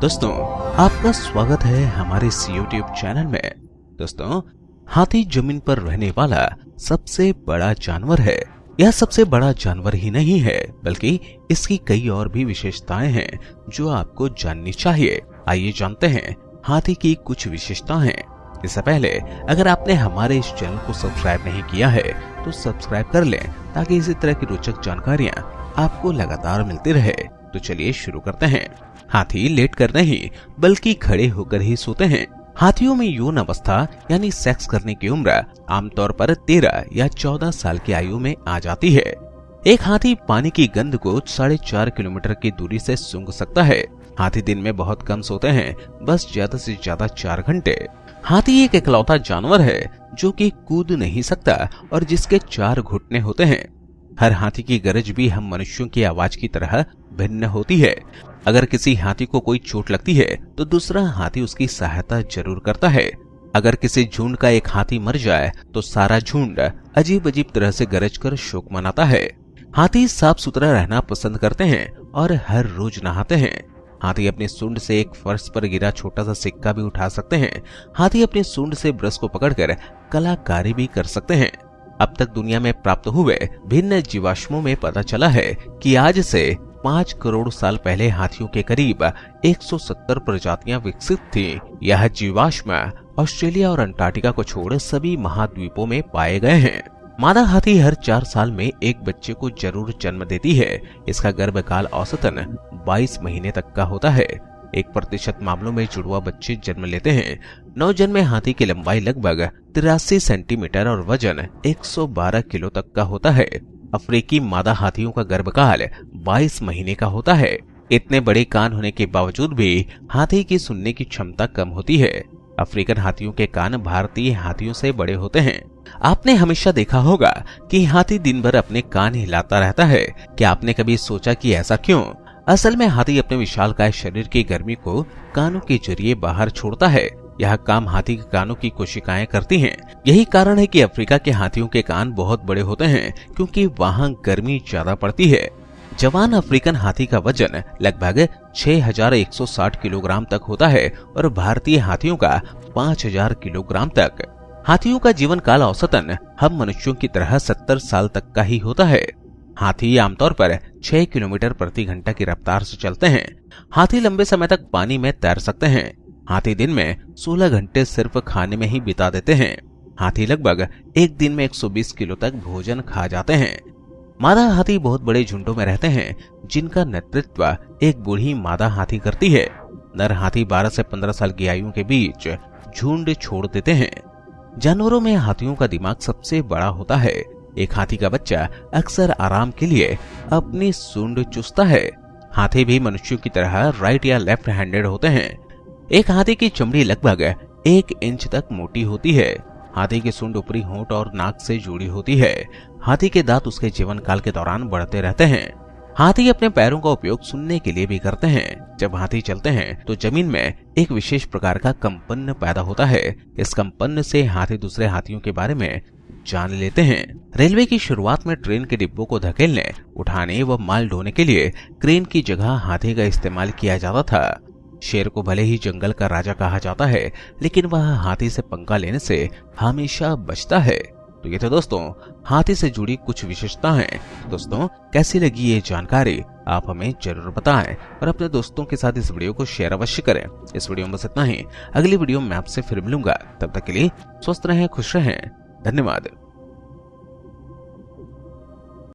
दोस्तों, आपका स्वागत है हमारे इस YouTube चैनल में। दोस्तों, हाथी जमीन पर रहने वाला सबसे बड़ा जानवर है। यह सबसे बड़ा जानवर ही नहीं है, बल्कि इसकी कई और भी विशेषताएं हैं जो आपको जाननी चाहिए। आइए जानते हैं हाथी की कुछ विशेषताएं। इससे पहले अगर आपने हमारे इस चैनल को सब्सक्राइब नहीं किया है तो सब्सक्राइब कर लें, ताकि इसी तरह की रोचक जानकारियां आपको लगातार मिलती रहे। तो चलिए शुरू करते हैं। हाथी लेट कर नहीं, बल्कि खड़े होकर ही सोते हैं। हाथियों में यौन अवस्था यानी सेक्स करने की उम्र आमतौर पर 13 या 14 साल की आयु में आ जाती है। एक हाथी पानी की गंध को 4.5 किलोमीटर की दूरी से सूंघ सकता है। हाथी दिन में बहुत कम सोते हैं, बस ज्यादा से ज्यादा 4 घंटे। हाथी एक इकलौता जानवर है जो कि कूद नहीं सकता और जिसके 4 घुटने होते हैं। हर हाथी की गरज भी हम मनुष्यों की आवाज की तरह भिन्न होती है। अगर किसी हाथी को कोई चोट लगती है तो दूसरा हाथी उसकी सहायता जरूर करता है। अगर किसी झुंड का एक हाथी मर जाए तो सारा झुंड अजीब अजीब तरह से गरज कर शोक मनाता है। हाथी साफ सुथरा रहना पसंद करते हैं और हर रोज नहाते हैं। हाथी अपनी सूंड से एक फर्श पर गिरा छोटा सा सिक्का भी उठा सकते हैं। हाथी अपनी सूंड से ब्रश को पकड़कर कलाकारी भी कर सकते हैं। अब तक दुनिया में प्राप्त हुए भिन्न जीवाश्मों में पता चला है कि आज से 5 करोड़ साल पहले हाथियों के करीब 170 प्रजातियां विकसित थी। यह जीवाश्म ऑस्ट्रेलिया और अंटार्कटिका को छोड़ सभी महाद्वीपों में पाए गए हैं। मादा हाथी हर 4 साल में एक बच्चे को जरूर जन्म देती है। इसका गर्भकाल औसतन 22 महीने तक का होता है। 1% मामलों में जुड़वा बच्चे जन्म लेते हैं। नवजन्मे हाथी की लंबाई लगभग 83 सेंटीमीटर और वजन 112 किलो तक का होता है। अफ्रीकी मादा हाथियों का गर्भकाल 22 महीने का होता है। इतने बड़े कान होने के बावजूद भी हाथी की सुनने की क्षमता कम होती है। अफ्रीकन हाथियों के कान भारतीय हाथियों से बड़े होते हैं। आपने हमेशा देखा होगा कि हाथी दिन भर अपने कान हिलाता रहता है। क्या आपने कभी सोचा कि ऐसा क्यों? असल में हाथी अपने विशालकाय शरीर की गर्मी को कानों के जरिए बाहर छोड़ता है। यह काम हाथी के कानों की कोशिकाएं करती हैं। यही कारण है कि अफ्रीका के हाथियों के कान बहुत बड़े होते हैं, क्योंकि वहां गर्मी ज्यादा पड़ती है। जवान अफ्रीकन हाथी का वजन लगभग 6160 किलोग्राम तक होता है और भारतीय हाथियों का 5000 किलोग्राम तक। हाथियों का जीवन काल औसतन हम मनुष्यों की तरह 70 साल तक का ही होता है। हाथी आमतौर पर 6 किलोमीटर प्रति घंटा की रफ्तार से चलते हैं। हाथी लंबे समय तक पानी में तैर सकते हैं। हाथी दिन में 16 घंटे सिर्फ खाने में ही बिता देते हैं। हाथी लगभग एक दिन में 120 किलो तक भोजन खा जाते हैं। मादा हाथी बहुत बड़े झुंडों में रहते हैं, जिनका नेतृत्व एक बूढ़ी मादा हाथी करती है। नर हाथी 12 से 15 साल की आयु के बीच झुंड छोड़ देते हैं। जानवरों में हाथियों का दिमाग सबसे बड़ा होता है। एक हाथी का बच्चा अक्सर आराम के लिए अपनी सूंड चूसता है। हाथी भी मनुष्यों की तरह राइट या लेफ्ट हैंडेड होते हैं। एक हाथी की चमड़ी लगभग 1 इंच तक मोटी होती है। हाथी की सूंड ऊपरी होंठ और नाक से जुड़ी होती है। हाथी के दांत उसके जीवन काल के दौरान बढ़ते रहते हैं। हाथी अपने पैरों का उपयोग सुनने के लिए भी करते हैं। जब हाथी चलते हैं तो जमीन में एक विशेष प्रकार का कंपन पैदा होता है। इस कंपन से हाथी दूसरे हाथियों के बारे में जान लेते हैं। रेलवे की शुरुआत में ट्रेन के डिब्बों को धकेलने, उठाने व माल ढोने के लिए क्रेन की जगह हाथी का इस्तेमाल किया जाता था। शेर को भले ही जंगल का राजा कहा जाता है, लेकिन वह हाथी से पंगा लेने से हमेशा बचता है। तो ये थे दोस्तों हाथी से जुड़ी कुछ विशेषताएं। दोस्तों, कैसी लगी ये जानकारी आप हमें जरूर बताएं और अपने दोस्तों के साथ इस वीडियो को शेयर अवश्य करें। इस वीडियो में बस इतना ही। अगली वीडियो में आपसे फिर मिलूंगा। तब तक के लिए स्वस्थ रहें, खुश रहें। धन्यवाद।